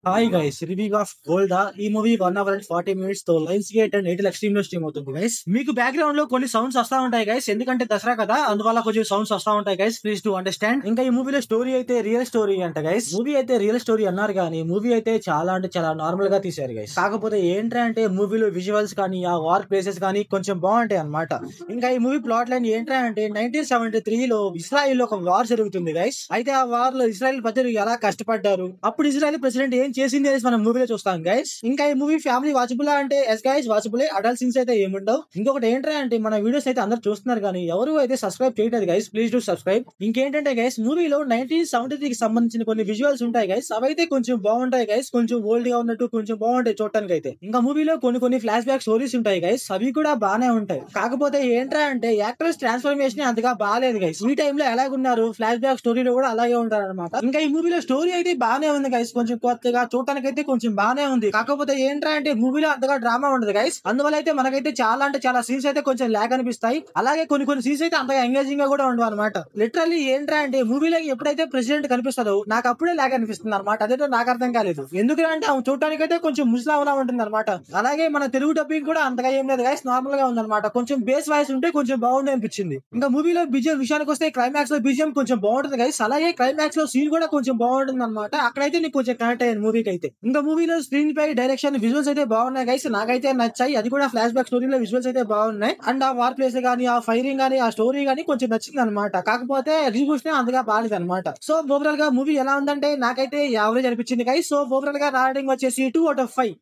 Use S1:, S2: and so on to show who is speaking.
S1: Hi guys, review of Golda. ఈ movie 1 hour and 40 minutes తో Lionsgate and Airtel Xstream లో stream అవుతుంది guys. మీకు background లో కొన్ని సౌండ్స్ వస్తా ఉంటాయి గైస్, ఎందుకంటే దసరా కదా, అందువల్ల కొంచెం సౌండ్స్ వస్తా ఉంటాయి గైస్. Please to understand. ఇంకా ఈ మూవీలో స్టోరీ అయితే రియల్ స్టోరీ అంట గైస్. మూవీ అయితే రియల్ స్టోరీ అన్నారు కానీ మూవీ అయితే చాలా అంటే చాలా నార్మల్ గా తీశారు గైస్. కాకపోతే ఏంటంటే మూవీలో విజువల్స్ కానీ ఆ వార్ ప్లేసెస్ కానీ కొంచెం బాగుంటాయి అన్నమాట. ఇంకా ఈ మూవీ ప్లాట్ లైన్ ఏంటంటే 1973లో ఇస్రాయిల్ లో ఒక వార్ జరుగుతుంది గైస్. అయితే ఆ వార్ లో ఇస్రాయిల్ ప్రజలు ఎలా కష్టపడ్డారు, అప్పుడు ఇజ్రాయెల్ ప్రెసిడెంట్ ఏం చేసింది అనేసి మనం మూవీలో చూస్తాం గైస్. ఇంకా ఈ మూవీ ఫ్యామిలీ వాచబుల్ అంటే yes guys watchable. Adult scenes అయితే ఏముండవు. ఇంకొకటి ఏంటంటే మన వీడియోస్ అయితే అందరు చూస్తున్నారు కానీ ఎవరు అయితే సబ్స్క్రైబ్ చేయలేదు గైస్. Please do subscribe. ఇంకేంటంటే గైస్, మూవీలో 1973కి సంబంధించిన కొన్ని విజువల్స్ ఉంటాయి గైస్, అవైతే కొంచెం బాగుంటాయి గైస్. కొంచెం ఓల్డ్ గా ఉన్నట్టు కొంచెం బాగుంటాయి చూడటానికి అయితే. ఇంకా మూవీలో కొన్ని ఫ్లాష్ బ్యాక్ స్టోరీస్ ఉంటాయి గైస్, అవి కూడా బానే ఉంటాయి. కాకపోతే ఏంటంటే యాక్టర్స్ ట్రాన్స్ఫర్మేషన్ అంతగా బాగాలేదు గైస్. ఈ టైమ్ లో ఎలాగున్నారు ఫ్లాష్ బ్యాక్ స్టోరీలో కూడా అలాగే ఉంటారు అనమాట. ఇంకా ఈ మూవీలో స్టోరీ అయితే బానే ఉంది గైస్, కొంచెం కొత్తగా చూడటానికి అయితే కొంచెం బానే ఉంది. కాకపోతే ఏంటంటే మూవీలో అంతగా డ్రామా ఉండదు గైస్. అందువల్ల అయితే మనకైతే చాలా అంటే చాలా సీన్స్ అయితే కొంచెం ల్యాగ్ అనిపిస్తాయి. అలాగే కొన్ని సీన్స్ అయితే అంతగా ఎంగేజింగ్ గా కూడా ఉండవు అనమాట. లిటరల్లీ ఏంటంటే మూవీలో ఎప్పుడైతే ప్రెసిడెంట్ కనిపిస్తుందో నాకు అప్పుడే ల్యాగ్ అనిపిస్తుంది అనమాట. అదేదో నాకు అర్థం కాలేదు. ఎందుకంటే ఆమె చూడటానికి అయితే కొంచెం ముసలావలా ఉంటుంది అనమాట. అలాగే మన తెలుగు డబ్బింగ్ కూడా అంతగా ఏం లేదు గైస్, నార్మల్ గా ఉందన్నమాట. కొంచెం బేస్ వాయిస్ ఉంటే కొంచెం బాగుంది అనిపించింది. ఇంకా మూవీలో బిజిఎం విషయానికి వస్తే క్లైమాక్స్ లో బిజిఎం కొంచెం బాగుంటుంది గైస్. అలాగే క్లైమాక్స్ లో సీన్ కూడా కొంచెం బాగుంటుంది అనమాట. అక్కడైతే నీకు కొంచెం కనెక్ట్ అయ్యాను మూవీకి అయితే. ఇంకా మూవీలో స్క్రీన్ పై డైరెక్షన్ విజువల్స్ అయితే బాగున్నాయి గైస్, నాకైతే నచ్చాయి. అది కూడా ఫ్లాష్ బ్యాక్ స్టోరీలో విజువల్స్ అయితే బాగున్నాయి. అండ్ ఆ వార్ ప్లేస్ గానీ ఆ ఫైరింగ్ గానీ ఆ స్టోరీ గానీ కొంచెం నచ్చింది అనమాట. కాకపోతే ఎగ్జిక్యూషన్ అంతగా బాగాలేదు అనమాట. సో ఓవరాల్ గా మూవీ ఎలా ఉందంటే నాకైతే యావరేజ్ అనిపించింది గైస్. సో ఓవరాల్ గా రేటింగ్ వచ్చేసి 2 out of 5.